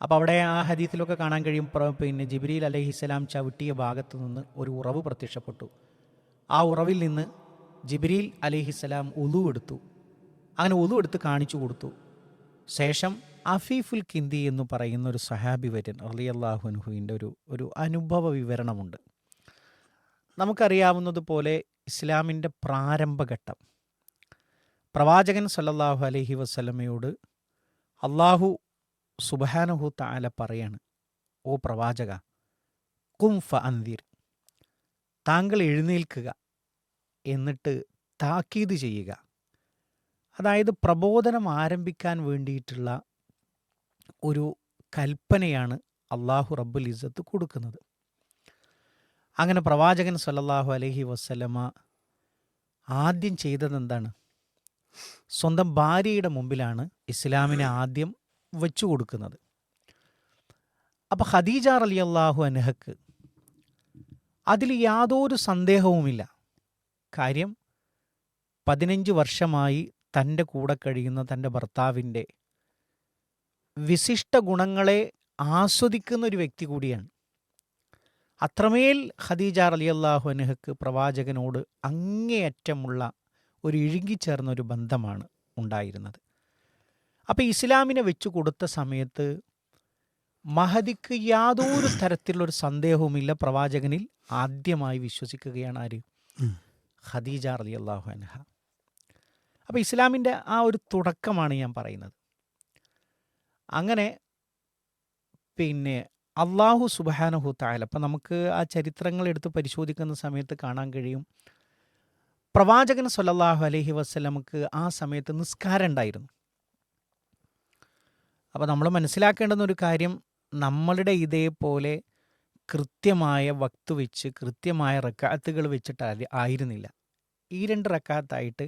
അപ്പോൾ അവിടെ ആ ഹദീസിലൊക്കെ കാണാൻ കഴിയും, പിന്നെ ജിബ്രീൽ അലൈഹിസ്സലാം ചവിട്ടിയ ഭാഗത്ത് നിന്ന് ഒരു ഉറവ് പ്രത്യക്ഷപ്പെട്ടു. ആ ഉറവിൽ നിന്ന് ജിബ്രീൽ അലൈഹിസ്സലാം ഉളു എടുത്തു. അങ്ങനെ ഉളു എടുത്ത് കാണിച്ചു കൊടുത്തു. ശേഷം അഫീഫുൽ കിന്തി എന്ന് പറയുന്ന ഒരു സഹാബി വര്യൻ റളിയല്ലാഹു അൻഹുവിൻ്റെ ഒരു അനുഭവ വിവരണമുണ്ട്. നമുക്കറിയാവുന്നതുപോലെ ഇസ്ലാമിൻ്റെ പ്രാരംഭഘട്ടം പ്രവാചകൻ സല്ലല്ലാഹു അലൈഹി വസല്ലമയോട് അള്ളാഹു സുബ്ഹാനഹു തആല പറയാണ്, ഓ പ്രവാചക, ഖും ഫഅൻദിർ, താങ്കൾ എഴുന്നേൽക്കുക, എന്നിട്ട് താക്കീത് ചെയ്യുക. അതായത് പ്രബോധനം ആരംഭിക്കാൻ വേണ്ടിയിട്ടുള്ള ഒരു കൽപ്പനയാണ് അള്ളാഹു റബ്ബുൽ ഇസ്സത്ത് കൊടുക്കുന്നത്. അങ്ങനെ പ്രവാചകൻ സല്ലല്ലാഹു അലൈഹി വസല്ലമ ആദ്യം ചെയ്തതെന്താണ്? സ്വന്തം ഭാര്യയുടെ മുമ്പിലാണ് ഇസ്ലാമിനെ ആദ്യം വെച്ചു കൊടുക്കുന്നത്. അപ്പം ഖദീജ റളിയല്ലാഹു അൻഹക്ക് അതിൽ യാതൊരു സന്ദേഹവുമില്ല. കാര്യം 15 വർഷമായി തൻ്റെ കൂടെ കഴിയുന്ന തൻ്റെ ഭർത്താവിൻ്റെ വിശിഷ്ട ഗുണങ്ങളെ ആസ്വദിക്കുന്ന ഒരു വ്യക്തി കൂടിയാണ്. അത്രമേൽ ഖദീജ റളിയല്ലാഹു അൻഹക്ക് പ്രവാചകനോട് അങ്ങേയറ്റമുള്ള ഒരു ഇഴുകിച്ചേർന്ന ഒരു ബന്ധമാണ് ഉണ്ടായിരുന്നത്. അപ്പോൾ ഇസ്ലാമിനെ വെച്ചു കൊടുത്ത സമയത്ത് മഹദിക്ക് യാതൊരു തരത്തിലുള്ളൊരു സന്ദേഹവുമില്ല, പ്രവാചകനിൽ ആദ്യമായി വിശ്വസിക്കുകയാണ് ആര്? ഖദീജ റളിയല്ലാഹു അൻഹ. അപ്പോൾ ഇസ്ലാമിൻ്റെ ആ ഒരു തുടക്കമാണ് ഞാൻ പറയുന്നത്. അങ്ങനെ പിന്നെ അള്ളാഹു സുബ്ഹാനഹു തആല, അപ്പം നമുക്ക് ആ ചരിത്രങ്ങൾ എടുത്ത് പരിശോധിക്കുന്ന സമയത്ത് കാണാൻ കഴിയും, പ്രവാചകൻ സല്ലല്ലാഹു അലൈഹി വസല്ലമക്ക് ആ സമയത്ത് നിസ്കാരം ഉണ്ടായിരുന്നു. അപ്പോൾ നമ്മൾ മനസ്സിലാക്കേണ്ടുന്ന ഒരു കാര്യം, നമ്മളുടെ ഇതേപോലെ കൃത്യമായ വക്ത് വെച്ച് കൃത്യമായ റക്അത്തുകൾ വെച്ചിട്ട് ആയിരുന്നില്ല. ഈ 2 റക്അത്തായിട്ട്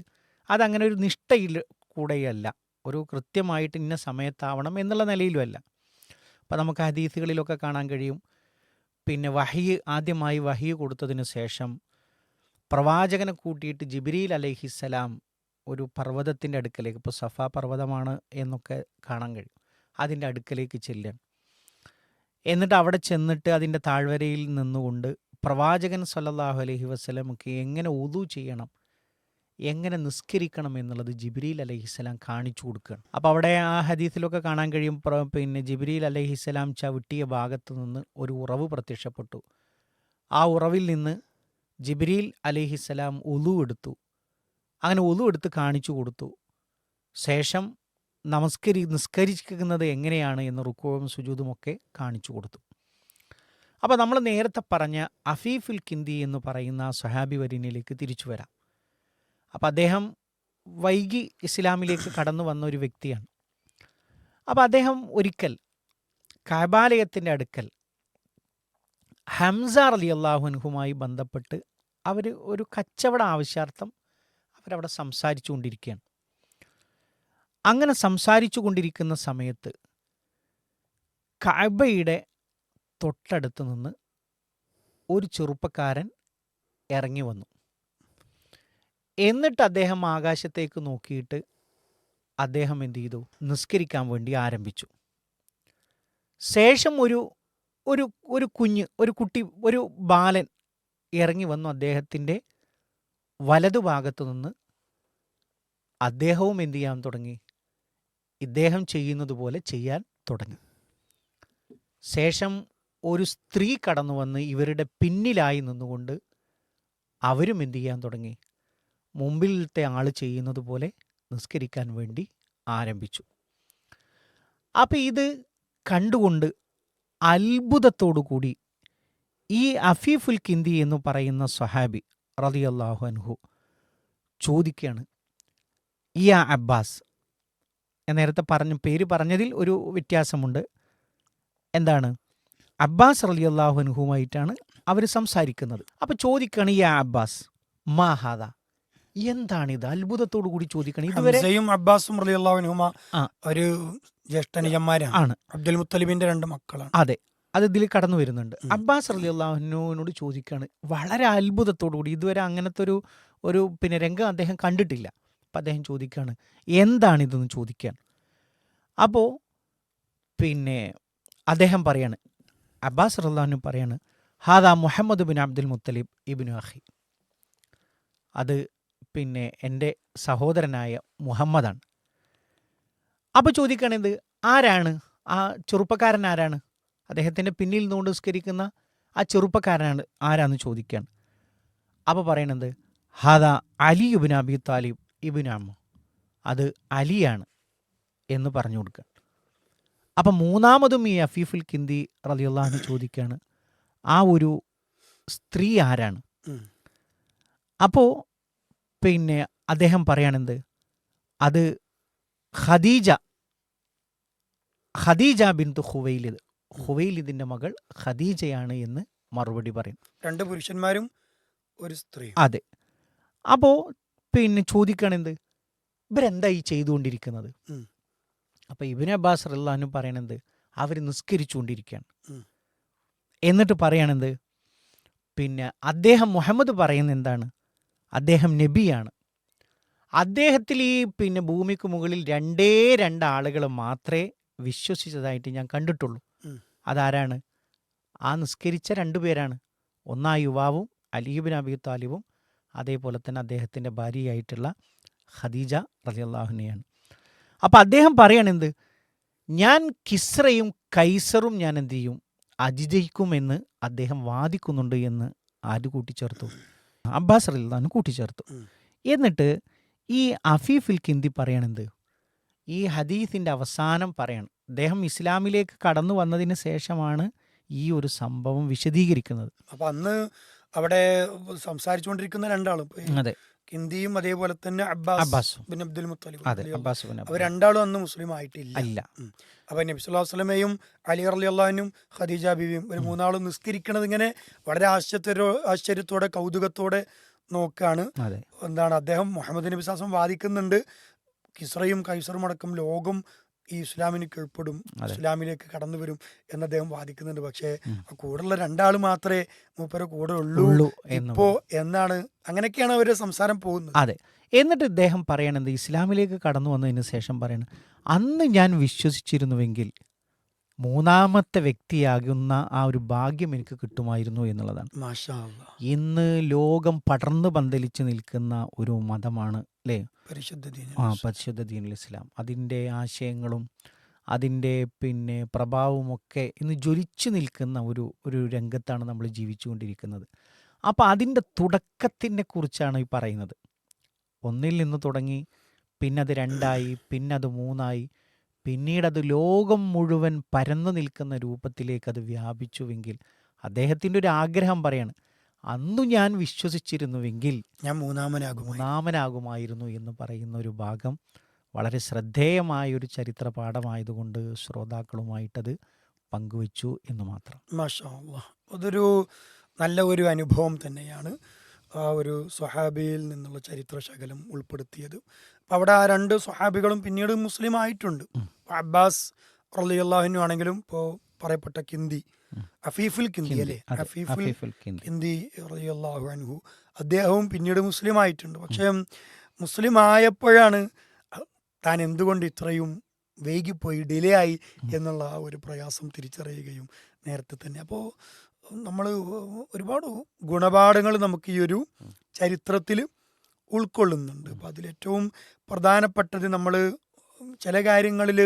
അതങ്ങനെ ഒരു നിഷ്ഠയിൽ കൂടെയല്ല, ഒരു കൃത്യമായിട്ട് ഇന്ന സമയത്താവണം എന്നുള്ള നിലയിലുമല്ല. അപ്പോൾ നമുക്ക് ഹദീസുകളിലൊക്കെ കാണാൻ കഴിയും, പിന്നെ ആദ്യമായി വഹി കൊടുത്തതിന് ശേഷം പ്രവാചകനെ കൂട്ടിയിട്ട് ജിബ്രീൽ അലൈഹിസ്സലാം ഒരു പർവ്വതത്തിൻ്റെ അടുക്കലേക്ക്, ഇപ്പോൾ സഫ പർവ്വതമാണ് എന്നൊക്കെ കാണാൻ കഴിയും, അതിൻ്റെ അടുക്കലേക്ക് ചെല്ലുകയാണ്. എന്നിട്ട് അവിടെ ചെന്നിട്ട് അതിൻ്റെ താഴ്വരയിൽ നിന്നുകൊണ്ട് പ്രവാചകൻ സല്ലല്ലാഹു അലൈഹി വസല്ലമക്ക് എങ്ങനെ വുളു ചെയ്യണം, എങ്ങനെ നിസ്കരിക്കണം എന്നുള്ളത് ജിബ്രീൽ അലൈഹിസ്സലാം കാണിച്ചു കൊടുക്കുകയാണ്. അപ്പോൾ അവിടെ ആ ഹദീസിലൊക്കെ കാണാൻ കഴിയും, പിന്നെ ജിബ്രീൽ അലൈഹിസ്സലാം ചവിട്ടിയ ഭാഗത്ത് നിന്ന് ഒരു ഉറവ് പ്രത്യക്ഷപ്പെട്ടു. ആ ഉറവിൽ നിന്ന് ജിബ്രീൽ അലൈഹിസ്സലാം ഉളു എടുത്തു. അങ്ങനെ ഉളു എടുത്ത് കാണിച്ചു കൊടുത്തു. ശേഷം നിസ്കരിക്കുന്നത് എങ്ങനെയാണ് എന്ന് റുക്കൂഉം സുജൂദും ഒക്കെ കാണിച്ചു കൊടുത്തു. അപ്പോൾ നമ്മൾ നേരത്തെ പറഞ്ഞ അഫീഫുൽ കിന്തി എന്ന് പറയുന്ന ആ സ്വഹാബി വര്യനിലേക്ക് തിരിച്ചു വരാം. അപ്പോൾ അദ്ദേഹം വൈകി ഇസ്ലാമിലേക്ക് കടന്നു വന്ന ഒരു വ്യക്തിയാണ്. അപ്പോൾ അദ്ദേഹം ഒരിക്കൽ കഅബാലയത്തിൻ്റെ അടുക്കൽ ഹംസ റളിയല്ലാഹു അൻഹുമായി ബന്ധപ്പെട്ട് അവർ ഒരു കച്ചവട ആവശ്യാർത്ഥം അവരവിടെ സംസാരിച്ചു കൊണ്ടിരിക്കുകയാണ്. അങ്ങനെ സംസാരിച്ചു കൊണ്ടിരിക്കുന്ന സമയത്ത് കഅബയുടെ തൊട്ടടുത്ത് നിന്ന് ഒരു ചെറുപ്പക്കാരൻ ഇറങ്ങി വന്നു. എന്നിട്ട് അദ്ദേഹം ആകാശത്തേക്ക് നോക്കിയിട്ട് അദ്ദേഹം എന്ത് ചെയ്തു? നിസ്കരിക്കാൻ വേണ്ടി ആരംഭിച്ചു. ശേഷം ഒരു കുട്ടി, ഒരു ബാലൻ ഇറങ്ങി വന്നു അദ്ദേഹത്തിൻ്റെ വലതുഭാഗത്തു നിന്ന്. അദ്ദേഹവും എന്ത് ചെയ്യാൻ തുടങ്ങി? ഇദ്ദേഹം ചെയ്യുന്നത് പോലെ ചെയ്യാൻ തുടങ്ങി. ശേഷം ഒരു സ്ത്രീ കടന്നു വന്ന് ഇവരുടെ പിന്നിലായി നിന്നുകൊണ്ട് അവരും എന്ത് ചെയ്യാൻ തുടങ്ങി? മുമ്പിലത്തെ ആൾ ചെയ്യുന്നത് പോലെ നിസ്കരിക്കാൻ വേണ്ടി ആരംഭിച്ചു. അപ്പം ഇത് കണ്ടുകൊണ്ട് അത്ഭുതത്തോടു കൂടി ഈ അഫീഫുൽ കിന്തി എന്ന് പറയുന്ന സ്വഹാബി റളിയല്ലാഹു അൻഹു ചോദിക്കുകയാണ്, യാ അബ്ബാസ്. നേരത്തെ പേര് പറഞ്ഞതിൽ ഒരു വ്യത്യാസമുണ്ട്. എന്താണ്? അബ്ബാസ് റളിയല്ലാഹു അൻഹുമായിട്ടാണ് അവർ സംസാരിക്കുന്നത്. അപ്പോൾ ചോദിക്കുകയാണ്, യാ അബ്ബാസ് മാ ഹാദ, എന്താണിത്? അത്ഭുതത്തോടു കൂടി ചോദിക്കണം. ഇതുവരെ അബ്ബാസും റളിയല്ലാഹു അൻഹുമാ ഒരു ജ്യേഷ്ഠനുജന്മാരാണ്, അബ്ദുൽ മുത്തലിബിന്റെ 2 മക്കളാണ്. അതെ, അത് ഇതിൽ കടന്നു വരുന്നുണ്ട്. അബ്ബാസ് റളിയല്ലാഹു അൻഹുവിനോട് ചോദിക്കുകയാണ് വളരെ അത്ഭുതത്തോടു കൂടി. ഇതുവരെ അങ്ങനത്തെ ഒരു പിന്നെ രംഗം അദ്ദേഹം കണ്ടിട്ടില്ല. അപ്പം അദ്ദേഹം ചോദിക്കുകയാണ്, എന്താണിതെന്ന് ചോദിക്കാൻ. അപ്പോൾ പിന്നെ അദ്ദേഹം പറയാണ്, അബ്ബാസ് റളിയല്ലാഹു പറയാണ്, ഹാദാ മുഹമ്മദ് ബിൻ അബ്ദുൽ മുത്തലിബ് ഇബ്നു അഖി, അത് പിന്നെ എൻ്റെ സഹോദരനായ മുഹമ്മദാണ്. അപ്പോൾ ചോദിക്കണത് ആരാണ് ആ ചെറുപ്പക്കാരൻ, ആരാണ് അദ്ദേഹത്തിൻ്റെ പിന്നിൽ നിന്നുകൊണ്ട് നിസ്കരിക്കുന്ന ആ ചെറുപ്പക്കാരനാണ് ആരാന്ന് ചോദിക്കുകയാണ്. അപ്പോൾ പറയണത് ഹാദാ അലി ഇബ്നു അബി താലിബ് ഇബ്നു അമ്മു, അത് അലിയാണ് എന്ന് പറഞ്ഞു കൊടുക്കുക. അപ്പം മൂന്നാമതും ഈ അഫീഫുൽ കിന്ദി റളിയല്ലാഹു അൻഹു ചോദിക്കുകയാണ്, ആ ഒരു സ്ത്രീ ആരാണ്? അപ്പോൾ പിന്നെ അദ്ദേഹം പറയണത് അത് ഖദീജ ബിൻതു ഖുവൈലിദ്, ഖുവൈലിദിൻ്റെ മകൾ ഖദീജയാണ് എന്ന് മറുപടി പറയും. 2 പുരുഷന്മാരും ഒരു സ്ത്രീ. അതെ. അപ്പോൾ പിന്നെ ചോദിക്കണെന്ത്, ഇവരെന്താ ഈ ചെയ്തുകൊണ്ടിരിക്കുന്നത്? അപ്പോൾ ഇബ്നു അബ്ബാസ് റളിയല്ലാഹു അൻഹു പറയണത് അവർ നിസ്കരിച്ചുകൊണ്ടിരിക്കുകയാണ്. എന്നിട്ട് പറയണത് പിന്നെ അദ്ദേഹം മുഹമ്മദ് പറയുന്നത് എന്താണ്, അദ്ദേഹം നബിയാണ്, അദ്ദേഹത്തിൽ ഈ പിന്നെ ഭൂമിക്ക് മുകളിൽ 2 ആളുകൾ മാത്രമേ വിശ്വസിച്ചതായിട്ട് ഞാൻ കണ്ടിട്ടുള്ളൂ. അതാരാണ്? ആ നിസ്കരിച്ച 2 പേരാണ്. ഒന്ന് ആ യുവാവും അലി ഇബ്നു അബി താലിബും, അതേപോലെ തന്നെ അദ്ദേഹത്തിൻ്റെ ഭാര്യയായിട്ടുള്ള ഖദീജ റളിയല്ലാഹു അൻഹയാണ്. അപ്പം അദ്ദേഹം പറയണെന്ത്, ഞാൻ കിസ്രയും കൈസറും ഞാൻ എന്ത് ചെയ്യും, അതിജയിക്കുമെന്ന് അദ്ദേഹം വാദിക്കുന്നുണ്ട് എന്ന് ആര് കൂട്ടിച്ചേർത്തു? അബ്ബാസ് റളിയല്ലാഹു അൻഹു കൂട്ടിച്ചേർത്തു. എന്നിട്ട് ഈ അഫീഫുൽ കിന്ദി പറയണെന്ത്, ഈ ഹദീസിൻ്റെ അവസാനം പറയണം, അദ്ദേഹം ഇസ്ലാമിലേക്ക് കടന്നു വന്നതിന് ശേഷമാണ് ഈ ഒരു സംഭവം വിശദീകരിക്കുന്നത്. അപ്പം അന്ന് അവിടെ സംസാരിച്ചുകൊണ്ടിരിക്കുന്ന 2 ആളും, അതെ, കിന്ദിയും അതേപോലെ തന്നെ അബ്ബാസ് ബിൻ അബ്ദുൽ മുത്തലിബ്, അവർ 2 ആളും അന്ന് മുസ്ലിം ആയിട്ടില്ല. അപ്പൊ നബി സല്ലല്ലാഹു അലൈഹി വസല്ലമയും അലി റളിയല്ലാഹു അൻഹും ഖദീജ ബീവിയും ഒരു 3 ആളും നിസ്കരിക്കണത് ഇങ്ങനെ വളരെ ആശ്ചര്യത്തോടെ കൗതുകത്തോടെ നോക്കാണ്. എന്താണ് അദ്ദേഹം മുഹമ്മദ് നബി സല്ലല്ലാഹു അലൈഹി വസല്ലം വാദിക്കുന്നുണ്ട്, കിസ്രയും കൈസറും അടക്കം ലോകം ഈ ഇസ്ലാമിന് കീഴ്പ്പെടും, ഇസ്ലാമിലേക്ക് കടന്നു വരും എന്ന് അദ്ദേഹം വാദിക്കുന്നുണ്ട്. പക്ഷേ കൂടെയുള്ള 2 ആൾ മാത്രമേ മൂപ്പരെ കൂടെ ഉള്ളൂ ഇപ്പോ എന്നാണ്, അങ്ങനെയൊക്കെയാണ് അവരുടെ സംസാരം പോകുന്നത്. അതെ. എന്നിട്ട് ഇദ്ദേഹം പറയണത്, ഇസ്ലാമിലേക്ക് കടന്നു വന്നതിന് ശേഷം പറയണം, അന്ന് ഞാൻ വിശ്വസിച്ചിരുന്നുവെങ്കിൽ 3ാമത്തെ വ്യക്തിയാകുന്ന ആ ഒരു ഭാഗ്യം എനിക്ക് കിട്ടുമായിരുന്നു എന്നുള്ളതാണ്. മാഷാ അല്ലാഹ്. ഇന്ന് ലോകം പടർന്നു പന്തലിച്ച് നിൽക്കുന്ന ഒരു മതമാണ് അല്ലേ പരിശുദ്ധ ദീനുൽ ഇസ്ലാം. അതിൻ്റെ ആശയങ്ങളും അതിൻ്റെ പിന്നെ പ്രഭാവമൊക്കെ ഇന്ന് ജ്വലിച്ചു നിൽക്കുന്ന ഒരു രംഗത്താണ് നമ്മൾ ജീവിച്ചുകൊണ്ടിരിക്കുന്നത്. അപ്പോൾ അതിൻ്റെ തുടക്കത്തിനെ കുറിച്ചാണ് ഈ പറയുന്നത്. 1 നിന്ന് തുടങ്ങി, പിന്നെ അത് 2 പിന്നെ അത് 3 പിന്നീട് അത് ലോകം മുഴുവൻ പരന്നു നിൽക്കുന്ന രൂപത്തിലേക്ക് അത് വ്യാപിച്ചുവെങ്കിൽ അദ്ദേഹത്തിൻ്റെ ഒരു ആഗ്രഹം പറയാണ്, അന്നു ഞാൻ വിശ്വസിച്ചിരുന്നുവെങ്കിൽ ഞാൻ മൂന്നാമനാകുമായിരുന്നു എന്ന് പറയുന്ന ഒരു ഭാഗം വളരെ ശ്രദ്ധേയമായൊരു ചരിത്ര പാഠമായതുകൊണ്ട് ശ്രോതാക്കളുമായിട്ടത് പങ്കുവച്ചു എന്ന് മാത്രം. മാഷാ അല്ലാഹ്. അതൊരു നല്ല ഒരു അനുഭവം തന്നെയാണ് ആ ഒരു സ്വഹാബിയിൽ നിന്നുള്ള ചരിത്ര ശകലം ഉൾപ്പെടുത്തിയത്. അപ്പം അവിടെ ആ 2 സ്വഹാബികളും പിന്നീട് മുസ്ലിം ആയിട്ടുണ്ട്. അബ്ബാസ് റളിയല്ലാഹു അൻഹു ആണെങ്കിലും ഇപ്പോൾ പറയപ്പെട്ട കിന്ദി, അഫീഫുൽ കിന്ദി അല്ലേ, അഫീഫുൽ കിന്ദി റളിയല്ലാഹു അൻഹു, അദ്ദേഹവും പിന്നീട് മുസ്ലിം ആയിട്ടുണ്ട്. പക്ഷേ മുസ്ലിം ആയപ്പോഴാണ് താൻ എന്തുകൊണ്ട് ഇത്രയും വൈകിപ്പോയി, ഡിലേ ആയി എന്നുള്ള ആ ഒരു പ്രയാസം തിരിച്ചറിയുകയും നേരത്തെ തന്നെ. അപ്പോൾ നമ്മൾ ഒരുപാട് ഗുണപാഠങ്ങൾ നമുക്ക് ഈ ഒരു ചരിത്രത്തിൽ ഉൾക്കൊള്ളുന്നുണ്ട്. അപ്പോൾ അതിലേറ്റവും പ്രധാനപ്പെട്ടത്, നമ്മൾ ചില കാര്യങ്ങളിൽ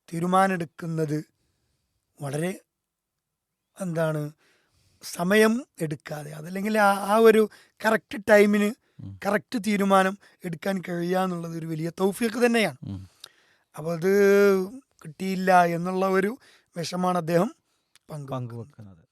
തീരുമാനമെടുക്കുന്നത് വളരെ സമയം എടുക്കാതെ, അതല്ലെങ്കിൽ ആ ഒരു കറക്റ്റ് ടൈമിന് കറക്റ്റ് തീരുമാനം എടുക്കാൻ കഴിയുക എന്നുള്ളത് ഒരു വലിയ തൗഫീഖ് തന്നെയാണ്. അപ്പോൾ അത് കിട്ടിയില്ല എന്നുള്ള ഒരു വിഷമാണ് അദ്ദേഹം പങ്കുവെക്കുന്നത്.